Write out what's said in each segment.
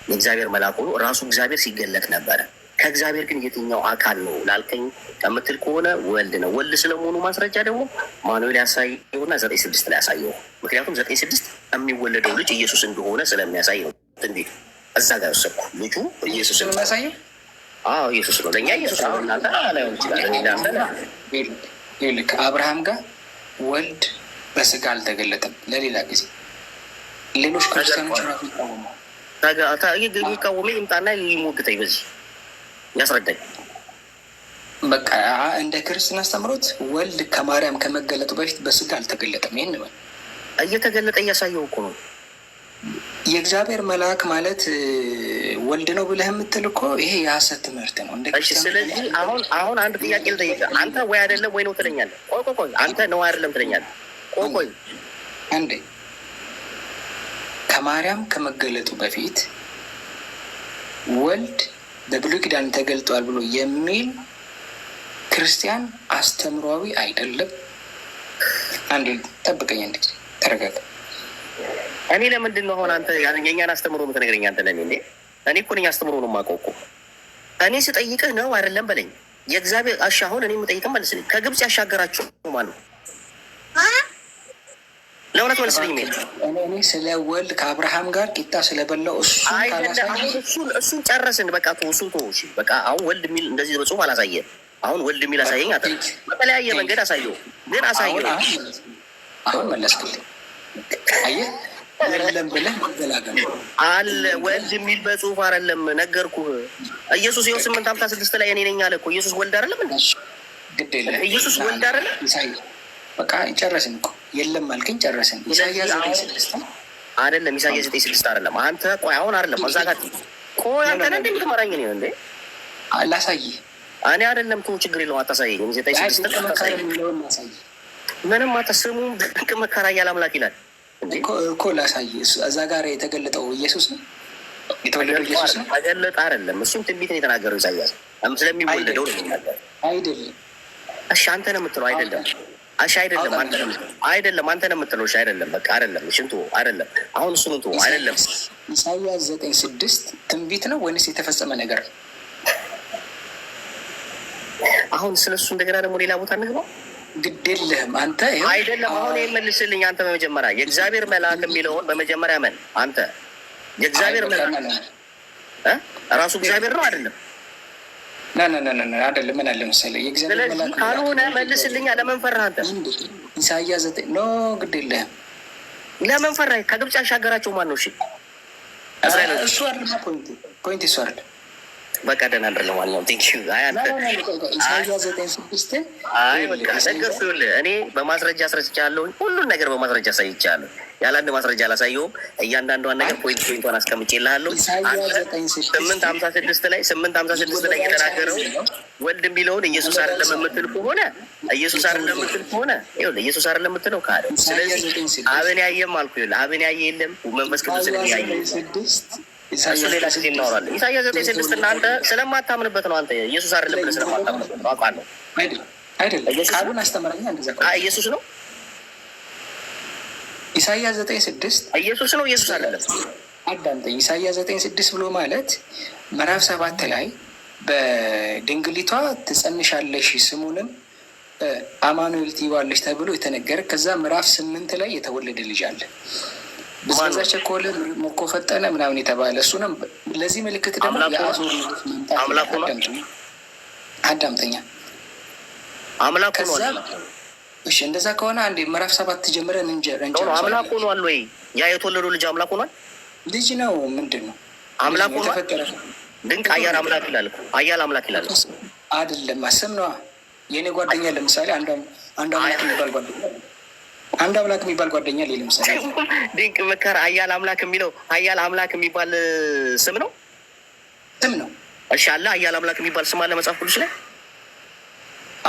የእግዚአብሔር መልአክ ሆኖ ራሱ እግዚአብሔር ሲገለጥ ነበረ። ከእግዚአብሔር ግን የትኛው አካል ነው ላልከኝ ከምትል ከሆነ ወልድ ነው። ወልድ ስለመሆኑ ማስረጃ ደግሞ ማኑኤል ያሳየውና 9:6 ላይ ያሳየው። ምክንያቱም 9:6 የሚወለደው ልጅ ኢየሱስ እንደሆነ ስለሚያሳይ ነው። እንዴት እዛ ጋር ወሰድኩ። ልጁ ኢየሱስ ነው የሚያሳየው። ኢየሱስ ነው ለእኛ ኢየሱስ ነው። እናንተ ላይሆን ይችላል። ይልክ አብርሃም ጋር ወልድ በስጋ አልተገለጠም። ለሌላ ጊዜ ሌሎች ክርስቲያኖች ራሱ ይቃወሙ ይምጣና ይሞግተኝ በዚህ ያስረዳኝ። በቃ እንደ ክርስትና አስተምሮት ወልድ ከማርያም ከመገለጡ በፊት በስጋ አልተገለጠም። ይህን እየተገለጠ እያሳየው እኮ ነው። የእግዚአብሔር መልአክ ማለት ወልድ ነው ብለህ የምትል እኮ ይሄ የሐሰት ትምህርት ነው። ስለዚህ አሁን አንድ ጥያቄ ልጠይቅህ። አንተ ወይ አይደለም ወይ ነው ትለኛለህ። ቆይ አንተ ነው አይደለም ትለኛለህ። ቆይ አንዴ ከማርያም ከመገለጡ በፊት ወልድ በብሉይ ኪዳን ተገልጧል ብሎ የሚል ክርስቲያን አስተምሯዊ አይደለም። አንዴ ጠብቀኝ፣ አንዴ ተረጋጋ። እኔ ለምንድን ነው አሁን አንተ የኛን አስተምሮ የምትነግረኝ? አንተ ለኔ እንዴ? እኔ እኮ ነኝ አስተምሮ ነው የማውቀው እኮ። እኔ ስጠይቅህ ነው አይደለም በለኝ። የእግዚአብሔር አሁን እኔ የምጠይቅህ መልስልኝ። ከግብፅ ያሻገራችሁ ማን ነው? ለእውነት መልስልኝ። እኔ ስለ ወልድ ከአብርሃም ጋር ቂጣ ስለበላው እሱን ጨረስን። በቃ እሱን ተወው። በቃ አሁን ወልድ የሚል እንደዚህ በጽሁፍ አላሳየህ። አሁን ወልድ የሚል አሳየኝ። በተለያየ መንገድ አሳየው፣ ግን አሳየው። አሁን መለስክልኝ። አየህ አይደለም ብለህ መገላገል አለ። ወልድ የሚል በጽሁፍ አይደለም ነገርኩህ። ኢየሱስ ይኸው 8:56 ላይ እኔ ነኝ አለ እኮ። ኢየሱስ ወልድ አይደለም እንዴ? ግድ የለም ኢየሱስ ወልድ አይደለም። በቃ ጨረስን እኮ። የለም አልከኝ፣ ጨረስን። ኢሳይያስ 9:6 አይደለም። ኢሳይያስ 9:6 አይደለም። አንተ ቆይ አሁን አይደለም መዛጋት። ቆይ አንተ ነህ እንደምትመራኝ ነው እንዴ? ላሳይህ። እኔ አይደለም እኮ ችግር የለውም አታሳየኝ። 9:6 ምንም አታስሙ። ድንቅ መከራ እያለ አምላክ ይላል እኮ ላሳይ። እዛ ጋር የተገለጠው ኢየሱስ ነው፣ የተወለደው ኢየሱስ ነው። ተገለጠ አይደለም። እሱም ትንቢት ነው የተናገረው ኢሳይያስ ስለሚወለደው ነው የሚናገረው። አይደለም። እሺ አንተ ነው የምትለው አይደለም። እሺ አይደለም። አንተ ነው አይደለም። አንተ ነው የምትለው። እሺ አይደለም። በቃ አይደለም። እሺ እንትን አይደለም። አሁን እሱን እንትን አይደለም። ኢሳይያስ 9:6 ትንቢት ነው ወይንስ የተፈጸመ ነገር ነው? አሁን ስለሱ እንደገና ደግሞ ሌላ ቦታ እንግባ። ግድ የለህም አንተ አይደለም። አሁን የመልስልኝ አንተ በመጀመሪያ የእግዚአብሔር መልአክ የሚለውን በመጀመሪያ ምን አንተ የእግዚአብሔር መልአክ ራሱ እግዚአብሔር ነው አይደለም? አይደለም። ምን አለ መሰለህ የእግዚአብሔር መልአክ ካልሆነ መልስልኝ። ለምን ፈራህ አንተ? ኢሳይያስ 9 ኖ ግድ የለህም። ለምን ፈራህ? ከግብፅ ያሻገራቸው ማን ነው? እሺ እሱ አይደለም ፖይንት እሱ አይደለም። በቃ ደህና አይደለም። ዋናው ቴንኪው። ኢሳይያስ 9:6 በቃ ነገርኩህ። ይኸውልህ እኔ በማስረጃ አስረድቻለሁኝ። ሁሉን ነገር በማስረጃ አሳይቻለሁ። ያለ አንድ ማስረጃ አላሳየሁም። እያንዳንዷን ነገር ፖይንቷን አስቀምጬልሃለሁ። 8:56 ላይ 8:56 ላይ የተናገረው ወልድ የሚለውን ኢየሱስ አይደለም የምትል ከሆነ ይኸውልህ ኢየሱስ አይደለም የምትለው ካለ ስለዚህ አብን ያየም አልኩህ። ይኸውልህ አብን ያየ የለም መንፈስ ቅዱስ ያየ እሱ ሌላ ጊዜ እናወራለን። ኢሳይያስ 9:6 እናንተ ስለማታምንበት ነው። አንተ ኢየሱስ አይደለም ብለህ ስለማታምንበት ነው። አውቃለሁ። አይደለም ቃሉን አስተምረኛ። እንደዛ ኢየሱስ ነው። ኢሳይያስ 9:6 ኢየሱስ ነው። ኢየሱስ አይደለም። አዳምጠኝ። ኢሳይያስ 9:6 ብሎ ማለት ምዕራፍ 7 ላይ በድንግሊቷ ትጸንሻለሽ ስሙንም አማኑኤል ትይዋለሽ ተብሎ የተነገረ፣ ከዛ ምዕራፍ 8 ላይ የተወለደ ልጅ አለ በዛ ቸኮለ ሞኮ ፈጠነ ምናምን የተባለ እሱንም ለዚህ ምልክት ደግሞ የአዞር አምላክ ነው። አዳምጠኛ አምላክ ነው። እሺ እንደዛ ከሆነ አንዴ ምዕራፍ 7 ጀምረን እንጀራ አምላክ ሆኗል ወይ? ያ የተወለደው ልጅ አምላክ ሆኗል። ልጅ ነው ምንድን ነው አምላክ ሆኗል። ድንቅ ኃያል አምላክ ይላል እኮ ኃያል አምላክ ይላል አይደለም? አስም ነዋ። የእኔ ጓደኛ ለምሳሌ አንድ አምላክ የሚባል ጓደኛ ሌላ ለምሳሌ ድንቅ መከራ ኃያል አምላክ የሚለው ኃያል አምላክ የሚባል ስም ነው። እሺ አለ ኃያል አምላክ የሚባል ስም አለ መጽሐፍ ቅዱስ ላይ።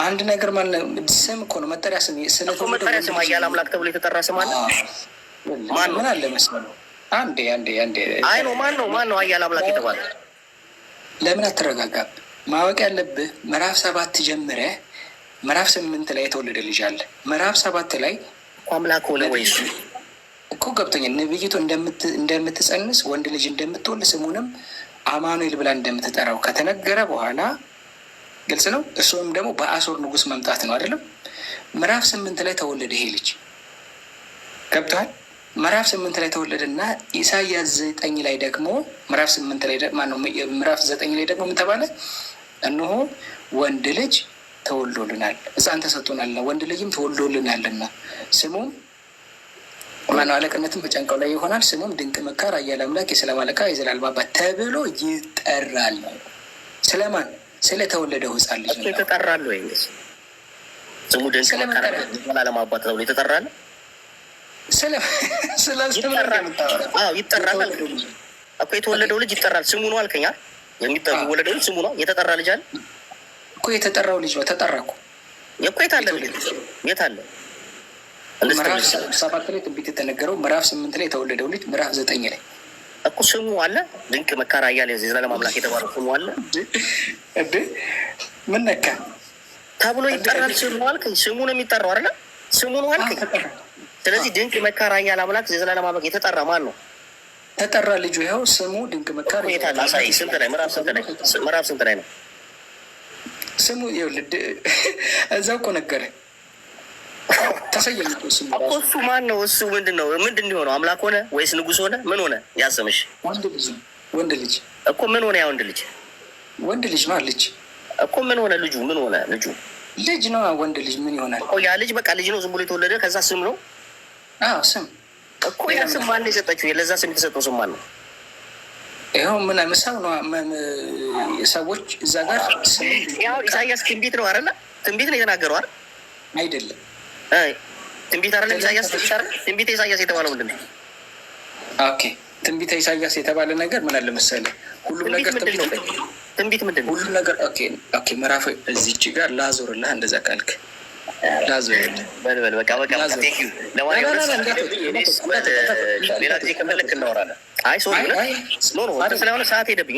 አንድ ነገር ማለት ስም እኮ ነው፣ መጠሪያ ስም። መጠሪያ ስም ኃያል አምላክ ተብሎ የተጠራ ስም አለ። ምን አለ መሰለህ? አንዴ አይ ነው ማን ነው ኃያል አምላክ የተባለ? ለምን አትረጋጋም? ማወቅ ያለብህ ምዕራፍ 7 ጀምረህ ምዕራፍ 8 ላይ የተወለደ ልጅ አለ። ምዕራፍ 7 ላይ አምላክ ሆነ ወይ? እሱ እኮ ገብቶኛል። ነብይቱ እንደምትጸንስ ወንድ ልጅ እንደምትወልድ ስሙንም አማኑኤል ብላ እንደምትጠራው ከተነገረ በኋላ ግልጽ ነው። እሱም ደግሞ በአሶር ንጉስ መምጣት ነው አይደለም። ምዕራፍ 8 ላይ ተወለደ ይሄ ልጅ ገብተዋል። ምዕራፍ 8 ላይ ተወለደና ኢሳያስ 9 ላይ ደግሞ ምዕራፍ 8 ላይ ማነው ምዕራፍ 9 ላይ ደግሞ ምን ተባለ? እነሆ ወንድ ልጅ ተወልዶልናል፣ ሕፃን ተሰጥቶናልና ወንድ ልጅም ተወልዶልናልና ስሙም ማነው አለቅነትም በጫንቃው ላይ ይሆናል። ስሙም ድንቅ መካር፣ ኃያል አምላክ፣ የሰላም አለቃ፣ የዘላለም አባት ተብሎ ይጠራል። ስለማን? ስለተወለደው ሕፃን ልጅ ነው የተጠራል ወይ? ስሙ ድንቅ መካር፣ የዘላለም አባት ተብሎ ይጠራል። ይጠራል እኮ የተወለደው ልጅ ይጠራል። ስሙ ነው አልከኛ። የሚወለደው ልጅ ስሙ ነው። የተጠራ ልጅ አለ እኮ። የተጠራው ልጅ ነው። ተጠራ እኮ እኮ። የት አለ? የት አለ? ምዕራፍ 7 ላይ ትንቢት የተነገረው፣ ምዕራፍ 8 ላይ የተወለደው ልጅ፣ ምዕራፍ 9 ላይ እኮ ስሙ አለ። ድንቅ መካር፣ ኃያል የዘላለም አምላክ የተባለው ስሙ አለ እንዴ? ምን ነካ ተብሎ ይጠራል። ስሙ አልከኝ። ስሙ ነው የሚጠራው አይደለ? ስሙ ነው አልከኝ። ስለዚህ ድንቅ መካር፣ ኃያል አምላክ፣ የዘላለም አምላክ የተጠራ ማን ነው? ተጠራ ልጁ። ይኸው ስሙ ድንቅ መካር። ስንት ላይ? ምዕራፍ ስንት ላይ ነው ስሙ? እዛው እኮ ነገረ ተሰየም ስሙ እኮ። እሱ ማን ነው? እሱ ምንድን ነው? ምንድን የሆነው? አምላክ ሆነ ወይስ ንጉስ ሆነ? ምን ሆነ? ያሰምሽ ወንድ ልጅ እኮ። ምን ሆነ? ያ ወንድ ልጅ ነው ልጅ እኮ። ምን ሆነ? ልጁ ምን ሆነ? ልጅ ነው። ወንድ ልጅ ምን ይሆናል? ያ ልጅ በቃ ልጅ ነው፣ ዝም ብሎ የተወለደ። ከዛ ስም ነው ስም እኮ። ያ ስም ማን ነው የሰጠችው? ለዛ ስም የተሰጠው ስም ማን ነው? ይኸው ምን ምሳው ነው። ሰዎች እዛ ጋር ያው ኢሳያስ ትንቢት ነው አይደለ? ትንቢት ነው የተናገረው አይደል? አይደለም ትንቢት አይደለም። ኢሳያስ ትንቢት ኢሳያስ የተባለው ምንድን ነው? ኦኬ ትንቢተ ኢሳያስ የተባለ ነገር ምን አለ መሰለህ? ሁሉም ነገር ትንቢት ምንድን ነው? ሁሉም ነገር ኦኬ ምዕራፍ እዚች ጋር ላዞርልህ። እንደዛ ካልክ በል በቃ ሌላ ጊዜ ከፈለክ እናወራለን። አይ ስለሆነ ሰዓት ሄደብኝ።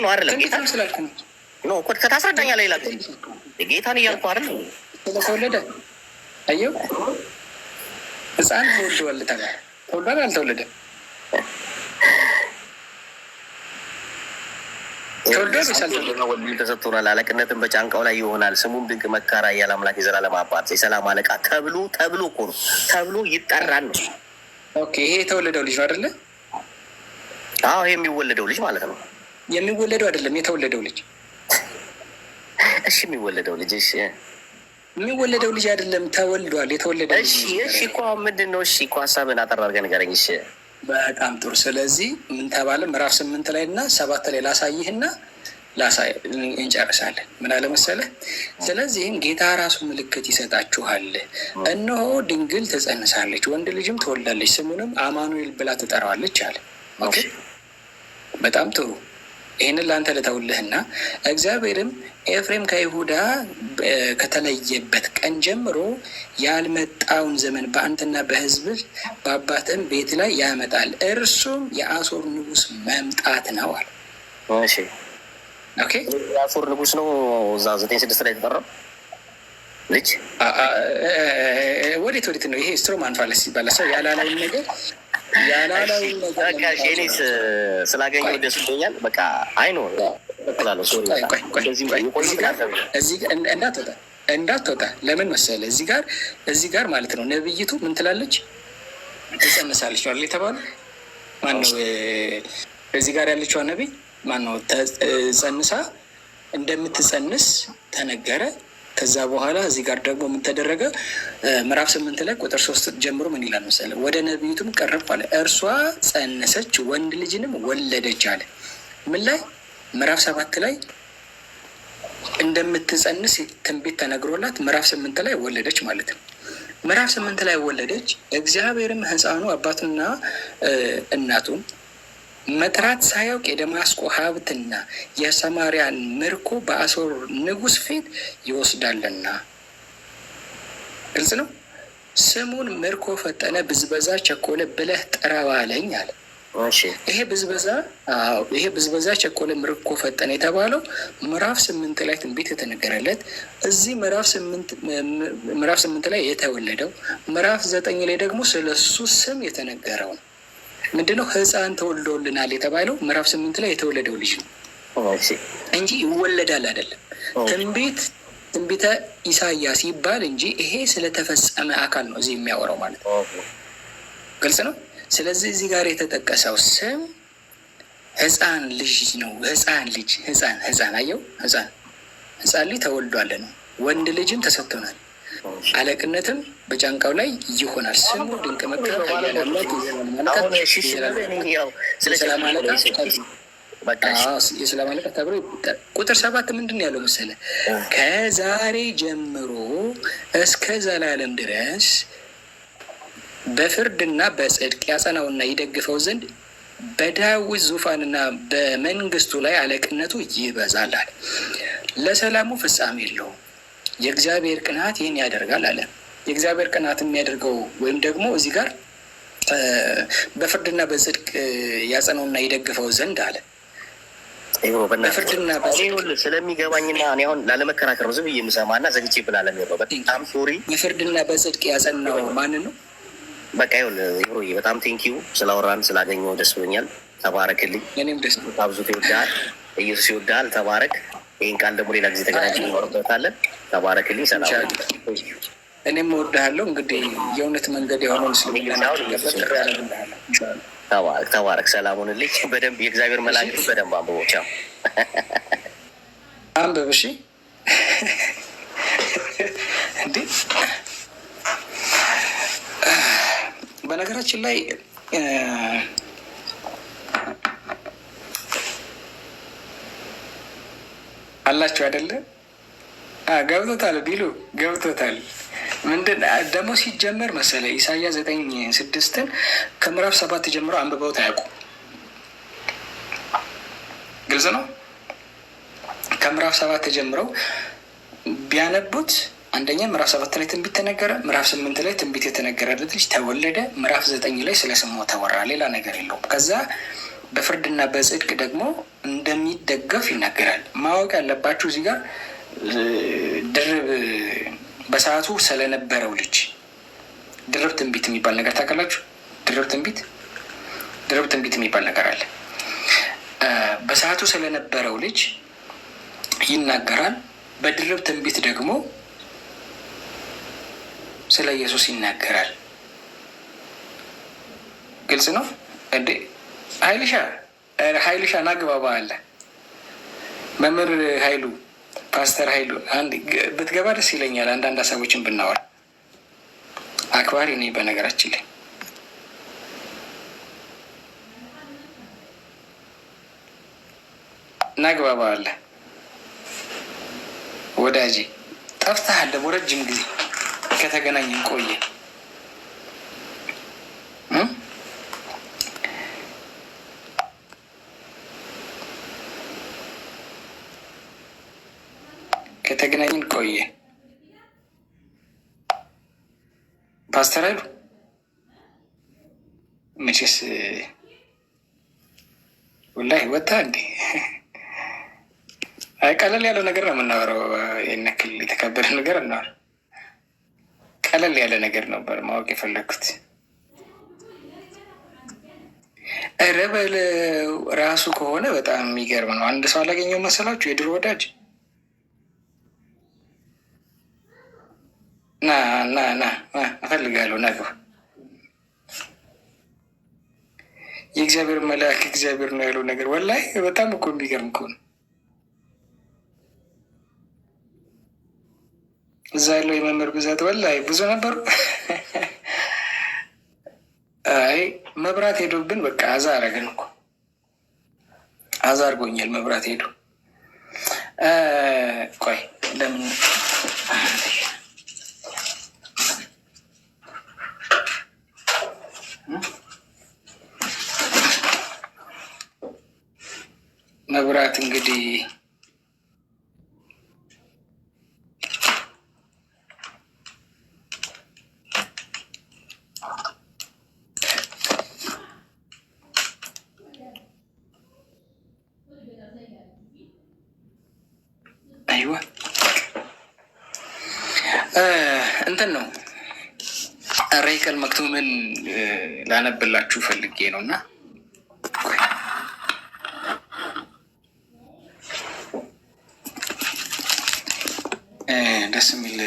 አይደለም ከታስረዳኛለህ። ሌላ ጌታን እያልኩ አይደል? ስለተወለደ አየው ሕፃን ተወልዷል። አልተወለደም? ወንድም ተሰጥቶናል፣ አለቅነትን በጫንቃው ላይ ይሆናል። ስሙም ድንቅ መካር፣ ኃያል አምላክ፣ የዘላለም አባት፣ የሰላም አለቃ ተብሎ እኮ ነው ተብሎ ይጠራል ነው። ኦኬ ይሄ የተወለደው ልጅ ነው አይደለ? አዎ ይሄ የሚወለደው ልጅ ማለት ነው። የሚወለደው አይደለም፣ የተወለደው ልጅ። እሺ የሚወለደው ልጅ። እሺ የሚወለደው ልጅ አይደለም፣ ተወልዷል። የተወለደው ልጅ። እሺ እኮ ምንድን ነው? እሺ እኮ ሀሳብን አጠር አድርገህ ንገረኝ። እሺ በጣም ጥሩ። ስለዚህ ምን ተባለ? ምዕራፍ 8 ላይ እና 7 ላይ ላሳይህና እንጨርሳለን። ምን አለ መሰለህ? ስለዚህም ጌታ ራሱ ምልክት ይሰጣችኋል፣ እነሆ ድንግል ትጸንሳለች፣ ወንድ ልጅም ትወልዳለች፣ ስሙንም አማኑኤል ብላ ትጠራዋለች አለ። ኦኬ በጣም ጥሩ። ይህንን ለአንተ ልተውልህና እግዚአብሔርም ኤፍሬም ከይሁዳ ከተለየበት ቀን ጀምሮ ያልመጣውን ዘመን በአንተና በሕዝብህ በአባትህም ቤት ላይ ያመጣል፣ እርሱም የአሦር ንጉሥ መምጣት ነው አለ። ኦኬ የአሦር ንጉሥ ነው። እዛ 9:6 ላይ የተጠራው ልጅ ወዴት ነው? ይሄ ስትሮማን ፋለስ ይባላል። ሰው ያላላውን ነገር እኔስ ስላገኘሁ ደስ ብሎኛል። በቃ እንዳትወጣ ለምን መሰለህ? እዚህ ጋር ማለት ነው ነብይቱ ምን ትላለች? ትጸንሳለች አለ የተባሉ ማነው? እዚህ ጋር ያለችዋ ነቢይ ማነው? ጸንሳ እንደምትጸንስ ተነገረ። ከዛ በኋላ እዚህ ጋር ደግሞ ምን ተደረገ? ምዕራፍ 8 ላይ ቁጥር 3 ጀምሮ ምን ይላል መሰለህ? ወደ ነቢዩቱም ቀረብ አለ፣ እርሷ ጸነሰች ወንድ ልጅንም ወለደች አለ። ምን ላይ? ምዕራፍ 7 ላይ እንደምትጸንስ ትንቢት ተነግሮላት ምዕራፍ 8 ላይ ወለደች ማለት ነው። ምዕራፍ 8 ላይ ወለደች። እግዚአብሔርም ሕፃኑ አባቱና እናቱን መጥራት ሳያውቅ የደማስቆ ሀብትና የሰማርያን ምርኮ በአሦር ንጉሥ ፊት ይወስዳልና። ግልጽ ነው። ስሙን ምርኮ ፈጠነ፣ ብዝበዛ ቸኮለ ብለህ ጥራው አለኝ አለ። ይሄ ብዝበዛ ቸኮለ ምርኮ ፈጠነ የተባለው ምዕራፍ 8 ላይ ትንቢት የተነገረለት እዚህ ምዕራፍ 8 ላይ የተወለደው ምዕራፍ 9 ላይ ደግሞ ስለሱ ስም የተነገረው ነው። ምንድነው? ሕፃን ተወልዶልናል የተባለው ምዕራፍ 8 ላይ የተወለደው ልጅ ነው እንጂ ይወለዳል አይደለም። ትንቢተ ኢሳያስ ይባል እንጂ ይሄ ስለተፈጸመ አካል ነው እዚህ የሚያወራው ማለት ነው። ግልጽ ነው። ስለዚህ እዚህ ጋር የተጠቀሰው ስም ሕፃን ልጅ ነው። ሕፃን አየው፣ ሕፃን ልጅ ተወልዷል ነው። ወንድ ልጅም ተሰጥቶናል፣ አለቅነትም በጫንቃው ላይ ይሆናል። ስሙ ድንቅ መካር፣ ኃያል አምላክ፣ የሰላም አለቃ ተብሎ ቁጥር 7 ምንድን ነው ያለው መሰለ? ከዛሬ ጀምሮ እስከ ዘላለም ድረስ በፍርድና በጽድቅ ያጸናውና ይደግፈው ዘንድ በዳዊት ዙፋንና በመንግስቱ ላይ አለቅነቱ ይበዛል አለ። ለሰላሙ ፍጻሜ የለውም። የእግዚአብሔር ቅንዓት ይህን ያደርጋል አለ። የእግዚአብሔር ቅንዓት የሚያደርገው ወይም ደግሞ እዚህ ጋር በፍርድና በጽድቅ ያጸናውና ይደግፈው ዘንድ አለ። በፍርድና ስለሚገባኝና እኔ አሁን ላለመከራከር ነው ዝም ብዬ የምሰማና ዘግቼ ብላለም ነው። በጣም ሶሪ። በፍርድና በጽድቅ ያጸናው ማንን ነው? በቃ ይሁን። በጣም ቴንኪዩ ስላወራን ስላገኘው ደስ ብሎኛል። ተባረክልኝ። እኔም ደስ አብዙት ይወዳል። ኢየሱስ ይወዳል። ተባረክ። ይህን ቃል ደግሞ ሌላ ጊዜ ተገናኝተን እናወራበታለን። ተባረክልኝ። ሰላም። እኔም እወድሃለሁ። እንግዲህ የእውነት መንገድ የሆነውን ተባረክ። ሰላሙን ልጅ በደንብ የእግዚአብሔር መላእክት በደንብ አንብቦች አንብብ። እሺ እንዴ በነገራችን ላይ አላችሁ አይደለ? ገብቶታል ቢሉ ገብቶታል። ምንድን ደግሞ ሲጀመር መሰለ ኢሳያስ 9:6 ከምዕራፍ 7 ጀምሮ አንብበውት አያውቁም። ግልጽ ነው። ከምዕራፍ 7 ጀምረው ቢያነቡት አንደኛ ምዕራፍ 7 ላይ ትንቢት ተነገረ፣ ምዕራፍ 8 ላይ ትንቢት የተነገረለት ልጅ ተወለደ፣ ምዕራፍ 9 ላይ ስለ ስሙ ተወራ። ሌላ ነገር የለውም። ከዛ በፍርድና በጽድቅ ደግሞ እንደሚደገፍ ይናገራል። ማወቅ ያለባችሁ እዚህ ጋር ድርብ በሰዓቱ ስለነበረው ልጅ ድርብ ትንቢት የሚባል ነገር ታውቃላችሁ? ድርብ ትንቢት የሚባል ነገር አለ። በሰዓቱ ስለነበረው ልጅ ይናገራል። በድርብ ትንቢት ደግሞ ስለ ኢየሱስ ይናገራል። ግልጽ ነው እንዴ? ሀይልሻ ናግባባ አለ መምህር ሀይሉ ፓስተር ሀይሉ ብትገባ ደስ ይለኛል። አንዳንድ ሀሳቦችን ብናወራ አክባሪ ነኝ በነገራችን ላይ። ናግባባ አለ ወዳጄ። ጠፍተሃል ደግሞ ረጅም ጊዜ ከተገናኘን ቆየ። ከተገናኘን ቆየ። ፓስተር አይሉ መቼስ ወላሂ ወጣ እንዴ? ቀለል ያለው ነገር ነው የምናወራው። ይህን ያክል የተከበረ ነገር እናወራ። ቀለል ያለ ነገር ነበር ማወቅ የፈለግኩት። ኧረ በለው ራሱ ከሆነ በጣም የሚገርም ነው። አንድ ሰው አላገኘው መሰላችሁ? የድሮ ወዳጅ ና እፈልጋለሁ። ናግባ። የእግዚአብሔር መልአክ እግዚአብሔር ነው ያለው ነገር ወላሂ በጣም እኮ የሚገርም እኮ ነው። እዛ ያለው የመምህር ብዛት ወላሂ ብዙ ነበሩ። አይ መብራት ሄዶብን በቃ አዛ አረግን እኮ አዛ አርጎኛል መብራት ሄዶ። ቆይ ለምን መብራት እንግዲህ እንትን ነው ረሂቀል መክቱምን ላነብላችሁ ፈልጌ ነው እና ደስ የሚል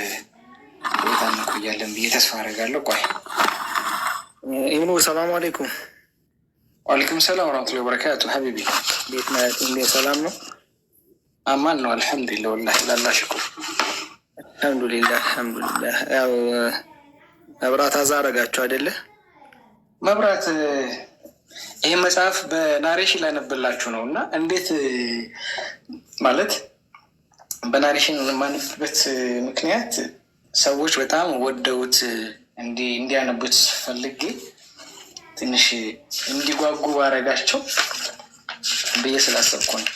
ቦታ እንቆያለን ብዬ ተስፋ አደርጋለሁ። ቆይ ኢብኑ ሰላሙ አለይኩም። ዋሌኩም ሰላም ወረህመቱላሂ ወበረካቱ። ሀቢቢ ቤት እንዴት ሰላም ነው? አማን ነው አልሐምዱሊላህ። ወላሂ ላላ ሽኩር አልሐምዱሊላህ። ያው መብራት አዛ አረጋችሁ አይደለ? መብራት ይህ መጽሐፍ በናሬሽን ላነብላችሁ ነው እና እንዴት ማለት በናሬሽን የማነብበት ምክንያት ሰዎች በጣም ወደውት እንዲያነቡት ፈልጌ ትንሽ እንዲጓጉ ባረጋቸው ብዬ ስላሰብኩ ነው።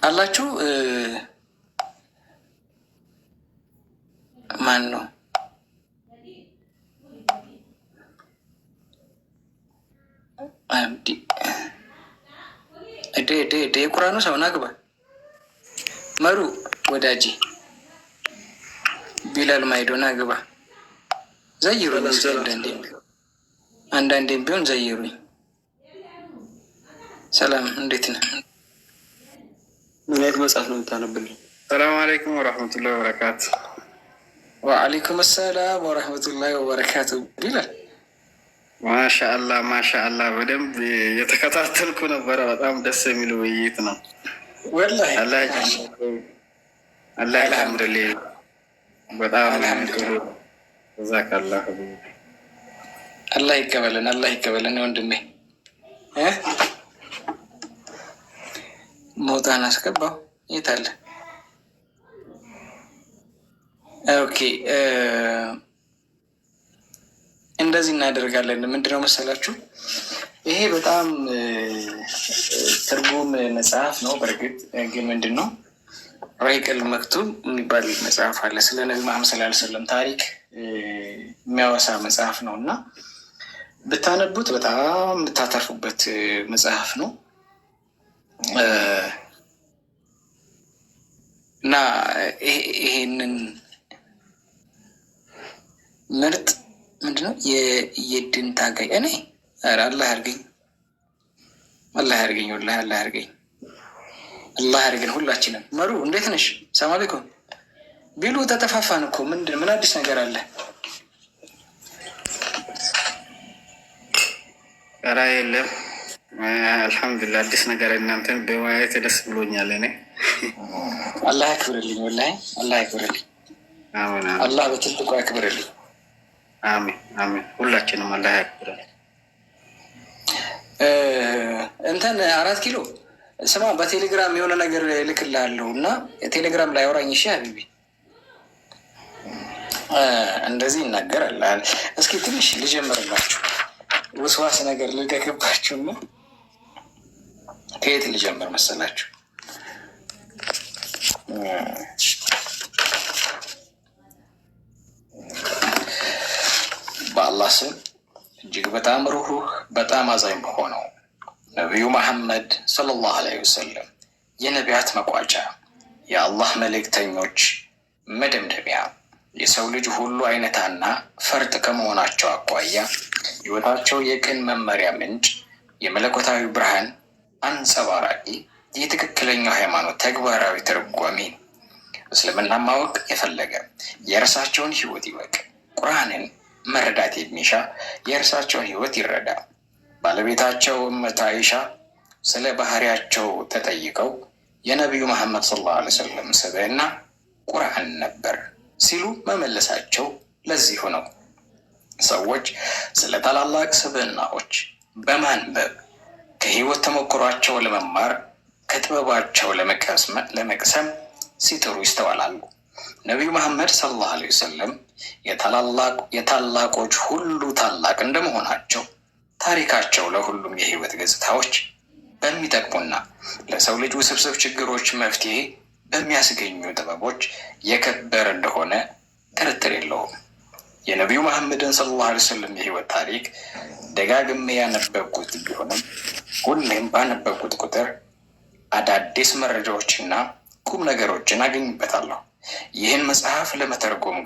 አላችሁ ማን ነው? የቁራኑ ሰው ናግባ መሩ ወዳጄ ቢላል ማይዶ ናግባ ዘይሩኝ። አንዳንዴም ቢሆን ዘይሩኝ። ሰላም እንዴት ነህ? ምን አይነት መጽሐፍ ነው የምታነብልኝ? ሰላም አለይኩም ወረህመቱላሂ ወበረካቱ። ወአለይኩም ሰላም ወረህመቱላሂ ወበረካቱ። ቢላል ማሻአላህ ማሻአላህ፣ በደንብ የተከታተልኩ ነበረ። በጣም ደስ የሚል ውይይት ነው ወላሂ። አላህ አልሐምዱሊላህ፣ በጣም ጥሩ። ጀዛከላህ። አላህ ይቀበለን፣ አላህ ይቀበለን። ወንድሜ ሞጣን አስገባው። የት አለ? ኦኬ እንደዚህ እናደርጋለን። ምንድነው መሰላችሁ ይሄ በጣም ትርጉም መጽሐፍ ነው። በእርግጥ ግን ምንድን ነው ረሂቀል መክቱም የሚባል መጽሐፍ አለ። ስለ ነቢ መሐመድ ሰለላሁ ዐለይሂ ወሰለም ታሪክ የሚያወሳ መጽሐፍ ነው እና ብታነቡት በጣም የምታተርፉበት መጽሐፍ ነው እና ይሄንን ምርጥ ምንድነው የድን ታጋይ እኔ አላህ ያርገኝ፣ አላህ ያርገኝ፣ ወላሂ አላህ ያርገኝ፣ አላህ ያርገን ሁላችንም። መሩ እንዴት ነሽ? ሰላም አለይኩም ቢሉ ተጠፋፋን እኮ ምን አዲስ ነገር አለ? ኧረ የለም አልሐምዱሊላህ። አዲስ ነገር እናንተን በማየት ደስ ብሎኛል። እኔ አላህ ያክብርልኝ፣ ወላሂ አላህ ያክብርልኝ። አላህ በትልቁ ያክብርልኝ። አሚን አሚን። ሁላችንም አላህ ያክብረን። እንትን 4 ኪሎ ስማ፣ በቴሌግራም የሆነ ነገር ልክልሃለሁ እና ቴሌግራም ላይ አውራኝ። እሺ ሀቢቢ፣ እንደዚህ ይናገራል። እስኪ ትንሽ ልጀምርላችሁ፣ ውስዋስ ነገር ልደግባችሁና ከየት ልጀምር መሰላችሁ? በአላህ ስም እጅግ በጣም ሩህሩህ በጣም አዛኝ በሆነው ነቢዩ መሐመድ ሰለላሁ ዐለይሂ ወሰለም የነቢያት መቋጫ የአላህ መልእክተኞች መደምደሚያ የሰው ልጅ ሁሉ አይነታና ፈርጥ ከመሆናቸው አኳያ ሕይወታቸው የቅን መመሪያ ምንጭ፣ የመለኮታዊ ብርሃን አንጸባራቂ፣ የትክክለኛው ሃይማኖት ተግባራዊ ተርጓሚ ነው። እስልምና ማወቅ የፈለገ የእርሳቸውን ሕይወት ይወቅ። ቁርአንን መረዳት የሚሻ የእርሳቸውን ሕይወት ይረዳ። ባለቤታቸው እመት አይሻ ስለ ባህሪያቸው ተጠይቀው የነቢዩ መሐመድ ሰለላሁ ዐለይሂ ወሰለም ስብዕና ቁርአን ነበር ሲሉ መመለሳቸው ለዚሁ ነው። ሰዎች ስለ ታላላቅ ስብዕናዎች በማንበብ ከህይወት ተሞክሯቸው ለመማር ከጥበባቸው ለመቅሰም ሲጥሩ ይስተዋላሉ። ነቢዩ መሐመድ ሰለላሁ ዐለይሂ ወሰለም የታላቆች ሁሉ ታላቅ እንደመሆናቸው ታሪካቸው ለሁሉም የህይወት ገጽታዎች በሚጠቅሙና ለሰው ልጅ ውስብስብ ችግሮች መፍትሄ በሚያስገኙ ጥበቦች የከበረ እንደሆነ ጥርጥር የለውም። የነቢዩ መሐመድን ሰለላሁ ዐለይሂ ወሰለም የህይወት ታሪክ ደጋግሜ ያነበብኩት ቢሆንም ሁሌም ባነበብኩት ቁጥር አዳዲስ መረጃዎችና ቁም ነገሮችን አገኝበታለሁ። ይህን መጽሐፍ ለመተርጎም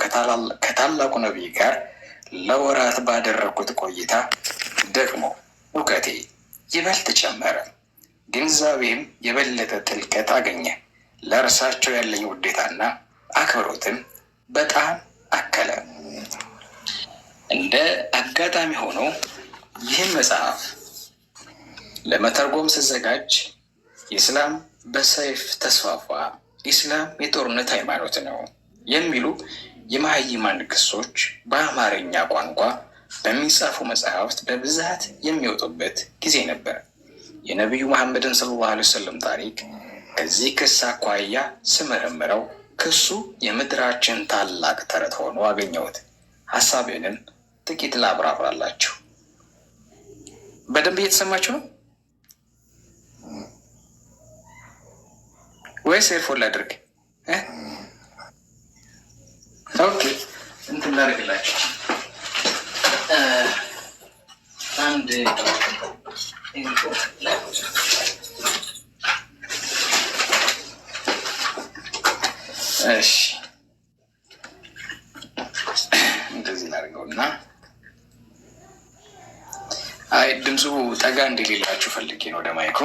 ከታላቁ ነቢይ ጋር ለወራት ባደረግኩት ቆይታ ደግሞ እውቀቴ ይበልጥ ጨመረ፣ ግንዛቤም የበለጠ ጥልቀት አገኘ። ለእርሳቸው ያለኝ ውዴታና አክብሮትም በጣም አከለ። እንደ አጋጣሚ ሆኖ ይህን መጽሐፍ ለመተርጎም ስዘጋጅ ኢስላም በሰይፍ ተስፋፋ፣ ኢስላም የጦርነት ሃይማኖት ነው የሚሉ የመሃይማን ክሶች በአማርኛ ቋንቋ በሚጻፉ መጽሐፍት በብዛት የሚወጡበት ጊዜ ነበር። የነቢዩ መሐመድን ሰለላሁ ዐለይሂ ወሰለም ታሪክ ከዚህ ክስ አኳያ ስመረምረው ክሱ የምድራችን ታላቅ ተረት ሆኖ አገኘሁት። ሀሳቤንም ጥቂት ላብራራላችሁ። በደንብ እየተሰማችሁ ነው ወይስ ኤርፎን ላድርግ? ኦኬ፣ እንትን ላድርግላችሁ። አንድ እሺ፣ እንደዚህ ላድርገውና አይ ድምፁ ጠጋ እንደሌላችሁ ፈልጌ ነው ወደ ማይኩ።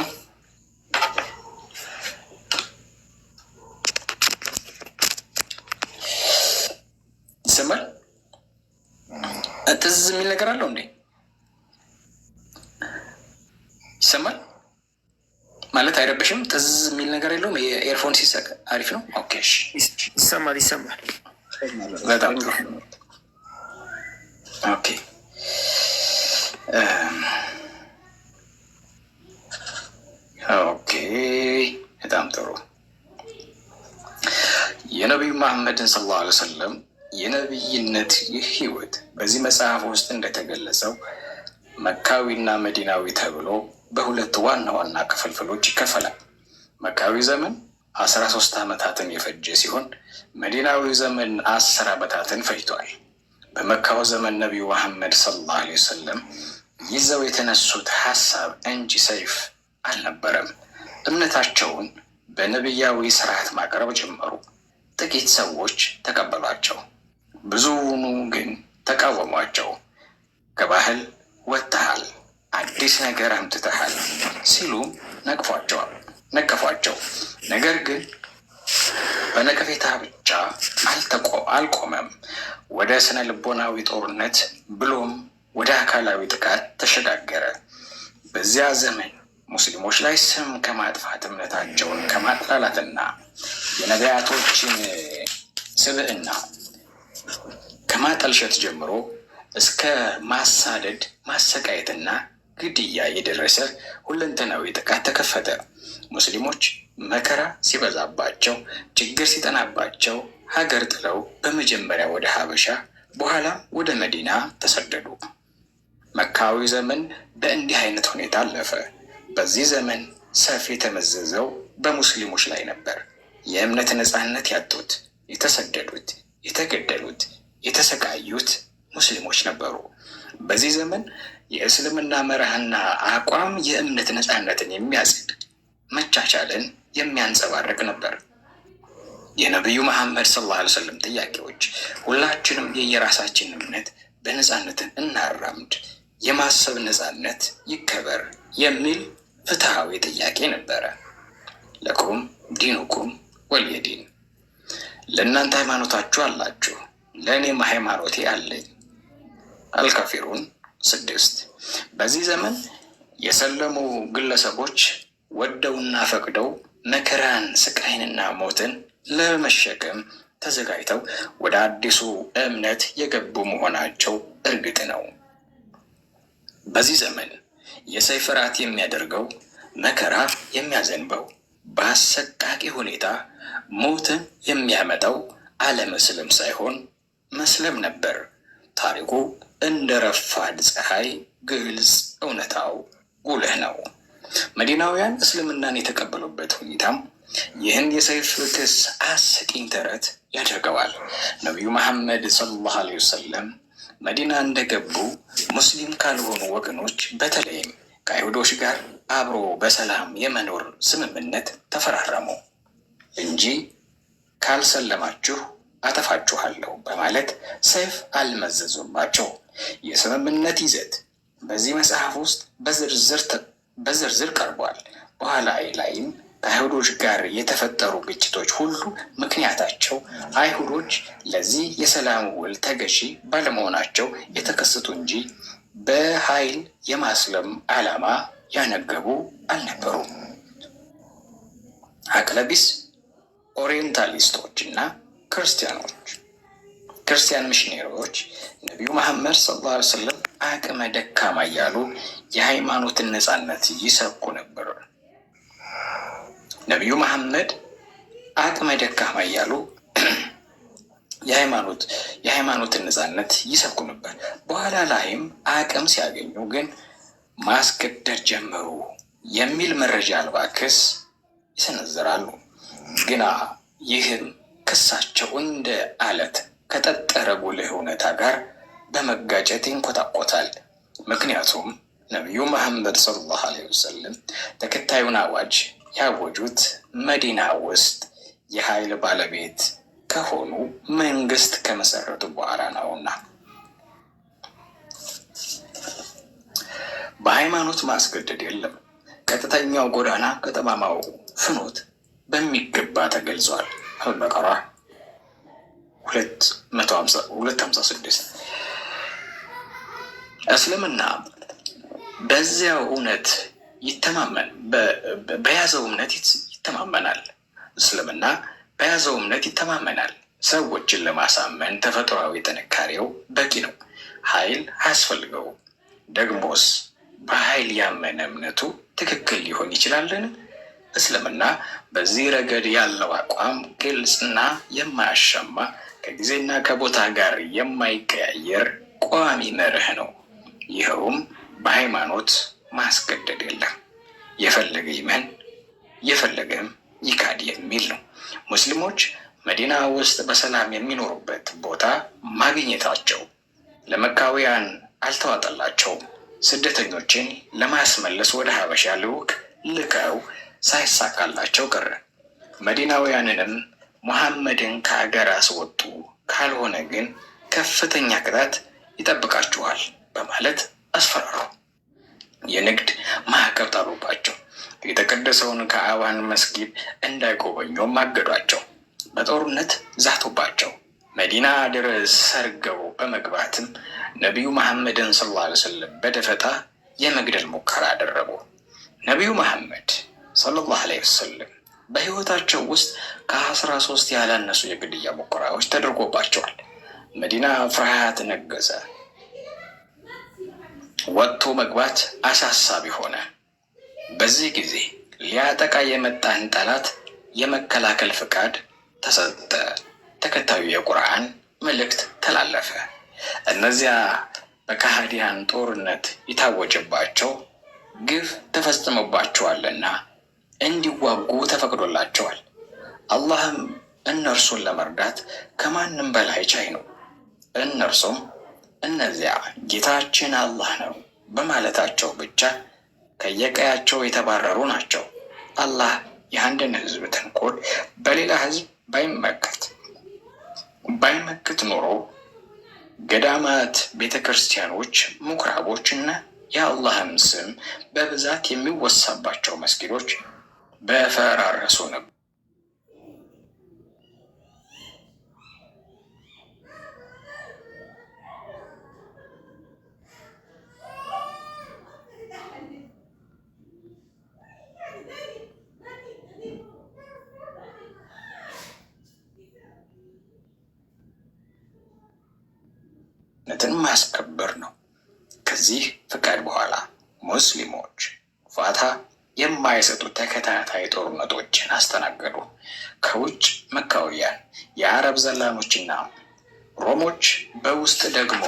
ይሰማል? ትዝ የሚል ነገር አለው እንዴ? ይሰማል ማለት አይረብሽም? ትዝ የሚል ነገር የለውም? የኤርፎን ሲሰቅ አሪፍ ነው። ኦኬ፣ ይሰማል ይሰማል። በጣም ጥሩ። ኦኬ፣ ኦኬ፣ በጣም ጥሩ። የነቢዩ መሐመድን ሰለላሁ ዐለይሂ ወሰለም የነቢይነት ህይወት በዚህ መጽሐፍ ውስጥ እንደተገለጸው መካዊና መዲናዊ ተብሎ በሁለት ዋና ዋና ክፍልፍሎች ይከፈላል። መካዊ ዘመን 13 ዓመታትን የፈጀ ሲሆን መዲናዊ ዘመን 10 ዓመታትን ፈጅቷል። በመካው ዘመን ነቢዩ መሐመድ ሰለላሁ ዐለይሂ ወሰለም ይዘው የተነሱት ሀሳብ እንጂ ሰይፍ አልነበረም። እምነታቸውን በነቢያዊ ስርዓት ማቅረብ ጀመሩ። ጥቂት ሰዎች ተቀበሏቸው፣ ብዙውኑ ግን ተቃወሟቸው። ከባህል ወጥተሃል፣ አዲስ ነገር አምጥተሃል ሲሉም ነቀፏቸው። ነገር ግን በነቀፌታ ብቻ አልቆመም። ወደ ስነ ልቦናዊ ጦርነት ብሎም ወደ አካላዊ ጥቃት ተሸጋገረ። በዚያ ዘመን ሙስሊሞች ላይ ስም ከማጥፋት እምነታቸውን ከማጥላላትና የነቢያቶችን ስብዕና ከማጠልሸት ጀምሮ እስከ ማሳደድ፣ ማሰቃየትና ግድያ የደረሰ ሁለንተናዊ ጥቃት ተከፈተ። ሙስሊሞች መከራ ሲበዛባቸው፣ ችግር ሲጠናባቸው ሀገር ጥለው በመጀመሪያ ወደ ሀበሻ በኋላም ወደ መዲና ተሰደዱ። መካዊ ዘመን በእንዲህ አይነት ሁኔታ አለፈ። በዚህ ዘመን ሰይፍ የተመዘዘው በሙስሊሞች ላይ ነበር። የእምነት ነፃነት ያጡት፣ የተሰደዱት፣ የተገደሉት፣ የተሰቃዩት ሙስሊሞች ነበሩ። በዚህ ዘመን የእስልምና መርህና አቋም የእምነት ነፃነትን የሚያጸድቅ መቻቻልን የሚያንጸባርቅ ነበር። የነቢዩ መሐመድ ሰለላሁ ዐለይሂ ወሰለም ጥያቄዎች ሁላችንም የየራሳችን እምነት በነፃነትን እናራምድ፣ የማሰብ ነፃነት ይከበር የሚል ፍትሃዊ ጥያቄ ነበረ። ለኩም ዲኑኩም ወልየ ዲን፣ ለእናንተ ሃይማኖታችሁ አላችሁ፣ ለእኔም ሃይማኖቴ አለኝ። አልካፊሩን 6። በዚህ ዘመን የሰለሙ ግለሰቦች ወደውና ፈቅደው መከራን፣ ስቃይንና ሞትን ለመሸከም ተዘጋጅተው ወደ አዲሱ እምነት የገቡ መሆናቸው እርግጥ ነው። በዚህ ዘመን የሰይፍ ራት የሚያደርገው፣ መከራ የሚያዘንበው፣ በአሰቃቂ ሁኔታ ሞትን የሚያመጣው አለመስለም ሳይሆን መስለም ነበር። ታሪኩ እንደ ረፋድ ፀሐይ ግልጽ፣ እውነታው ጉልህ ነው። መዲናውያን እስልምናን የተቀበሉበት ሁኔታም ይህን የሰይፍ ክስ አስቂኝ ተረት ያደርገዋል። ነቢዩ መሐመድ ሰለላሁ ዐለይሂ ወሰለም መዲና እንደገቡ ሙስሊም ካልሆኑ ወገኖች በተለይም ከአይሁዶች ጋር አብሮ በሰላም የመኖር ስምምነት ተፈራረሙ እንጂ ካልሰለማችሁ አጠፋችኋለሁ በማለት ሰይፍ አልመዘዙባቸው። የስምምነት ይዘት በዚህ መጽሐፍ ውስጥ በዝርዝር ቀርቧል። በኋላ ላይም ከአይሁዶች ጋር የተፈጠሩ ግጭቶች ሁሉ ምክንያታቸው አይሁዶች ለዚህ የሰላም ውል ተገዢ ባለመሆናቸው የተከሰቱ እንጂ በኃይል የማስለም ዓላማ ያነገቡ አልነበሩም። አቅለቢስ ኦሪየንታሊስቶች እና ክርስቲያን ሚሽነሪዎች ነቢዩ መሐመድ ሰለላሁ ዐለይሂ ወሰለም አቅመ ደካማ እያሉ የሃይማኖትን ነጻነት ይሰብኩ ነበር። ነቢዩ መሐመድ አቅመ ደካማ እያሉ የሃይማኖትን ነጻነት ይሰብኩ ነበር። በኋላ ላይም አቅም ሲያገኙ ግን ማስገደድ ጀመሩ የሚል መረጃ አልባ ክስ ይሰነዝራሉ። ግና ይህም ክሳቸው እንደ አለት ከጠጠረ ጉልህ እውነታ ጋር በመጋጨት ይንኮታኮታል። ምክንያቱም ነቢዩ መሐመድ ሰለላሁ ዐለይሂ ወሰለም ተከታዩን አዋጅ ያወጁት መዲና ውስጥ የኃይል ባለቤት ከሆኑ መንግስት ከመሰረቱ በኋላ ነውና። በሃይማኖት ማስገደድ የለም። ቀጥተኛው ጎዳና ከጠማማው ፍኖት በሚገባ ተገልጿል። አልበቀራ 256 እስልምና በዚያው እውነት በያዘው እምነት ይተማመናል። እስልምና በያዘው እምነት ይተማመናል። ሰዎችን ለማሳመን ተፈጥሯዊ ጥንካሬው በቂ ነው። ኃይል አያስፈልገውም። ደግሞስ በኃይል ያመነ እምነቱ ትክክል ሊሆን ይችላልን? እስልምና በዚህ ረገድ ያለው አቋም ግልጽና የማያሻማ ከጊዜና ከቦታ ጋር የማይቀያየር ቋሚ መርህ ነው። ይኸውም በሃይማኖት ማስገደድ የለም፣ የፈለገ ይመን የፈለገም ይካድ የሚል ነው። ሙስሊሞች መዲና ውስጥ በሰላም የሚኖሩበት ቦታ ማግኘታቸው ለመካውያን አልተዋጠላቸውም። ስደተኞችን ለማስመለስ ወደ ሀበሻ ልዑክ ልከው ሳይሳካላቸው ቀረ። መዲናውያንንም ሙሐመድን ከሀገር አስወጡ፣ ካልሆነ ግን ከፍተኛ ቅጣት ይጠብቃችኋል በማለት አስፈራሩ። የንግድ ማዕቀብ ጣሉባቸው። የተቀደሰውን ከአባን መስጊድ እንዳይጎበኙም አገዷቸው። በጦርነት ዛቱባቸው። መዲና ድረስ ሰርገው በመግባትም ነቢዩ መሐመድን ሰለላሁ ዐለይሂ ወሰለም በደፈጣ የመግደል ሙከራ አደረጉ። ነቢዩ መሐመድ ሰለላሁ ዐለይሂ ወሰለም በሕይወታቸው ውስጥ ከ13 ያላነሱ የግድያ ሙከራዎች ተደርጎባቸዋል። መዲና ፍርሃት ነገሰ። ወጥቶ መግባት አሳሳቢ ሆነ። በዚህ ጊዜ ሊያጠቃ የመጣን ጠላት የመከላከል ፍቃድ ተሰጠ። ተከታዩ የቁርአን መልእክት ተላለፈ። እነዚያ በካህዲያን ጦርነት የታወጀባቸው ግፍ ተፈጽሞባቸዋልና እንዲዋጉ ተፈቅዶላቸዋል። አላህም እነርሱን ለመርዳት ከማንም በላይ ቻይ ነው። እነርሱም እነዚያ ጌታችን አላህ ነው በማለታቸው ብቻ ከየቀያቸው የተባረሩ ናቸው። አላህ የአንድን ህዝብ ተንኮል በሌላ ህዝብ ባይመክት ኖሮ ገዳማት፣ ቤተ ክርስቲያኖች፣ ምኩራቦች እና የአላህም ስም በብዛት የሚወሳባቸው መስጊዶች በፈራረሱ ነበር። ነትን ማስከበር ነው። ከዚህ ፍቃድ በኋላ ሙስሊሞች ፋታ የማይሰጡ ተከታታይ ጦርነቶችን አስተናገዱ። ከውጭ መካውያን፣ የአረብ ዘላኖችና ሮሞች፣ በውስጥ ደግሞ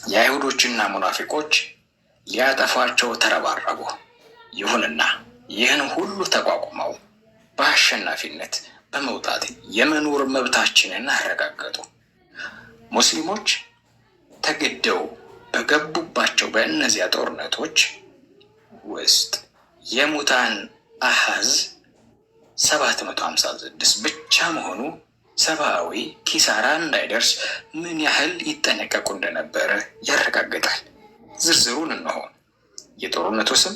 የአይሁዶችና ሙናፊቆች ሊያጠፏቸው ተረባረቡ። ይሁንና ይህን ሁሉ ተቋቁመው በአሸናፊነት በመውጣት የመኖር መብታችንን አረጋገጡ። ሙስሊሞች ተገደው በገቡባቸው በእነዚያ ጦርነቶች ውስጥ የሙታን አሃዝ 756 ብቻ መሆኑ ሰብአዊ ኪሳራ እንዳይደርስ ምን ያህል ይጠነቀቁ እንደነበረ ያረጋግጣል። ዝርዝሩን እነሆ። የጦርነቱ ስም፣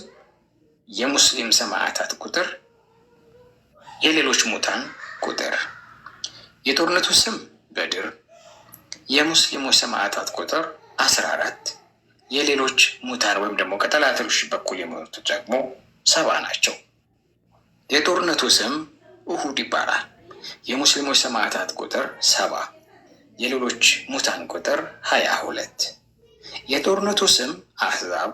የሙስሊም ሰማዕታት ቁጥር፣ የሌሎች ሙታን ቁጥር። የጦርነቱ ስም በድር፣ የሙስሊሞች ሰማዕታት ቁጥር 14፣ የሌሎች ሙታን ወይም ደግሞ ከጠላቶች በኩል የሞቱት ደግሞ 70 ናቸው። የጦርነቱ ስም ኡሁድ ይባላል። የሙስሊሞች ሰማዕታት ቁጥር 70፣ የሌሎች ሙታን ቁጥር 22። የጦርነቱ ስም አህዛብ፣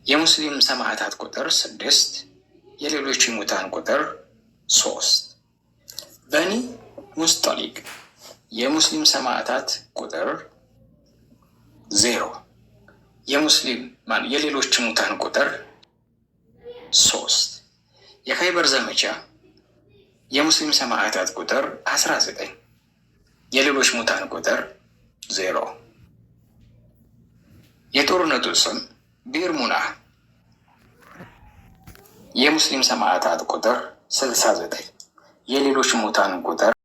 የሙስሊም ሰማዕታት ቁጥር 6፣ የሌሎች ሙታን ቁጥር 3። በኒ ሙስጠሊቅ፣ የሙስሊም ሰማዕታት ቁጥር 0፣ የሌሎች ሙታን ቁጥር 3። የኸይበር ዘመቻ፣ የሙስሊም ሰማዕታት ቁጥር 19፣ የሌሎች ሙታን ቁጥር 0። የጦርነቱ ስም ቢር ሙናህ፣ የሙስሊም ሰማዕታት ቁጥር 69፣ የሌሎች ሙታን ቁጥር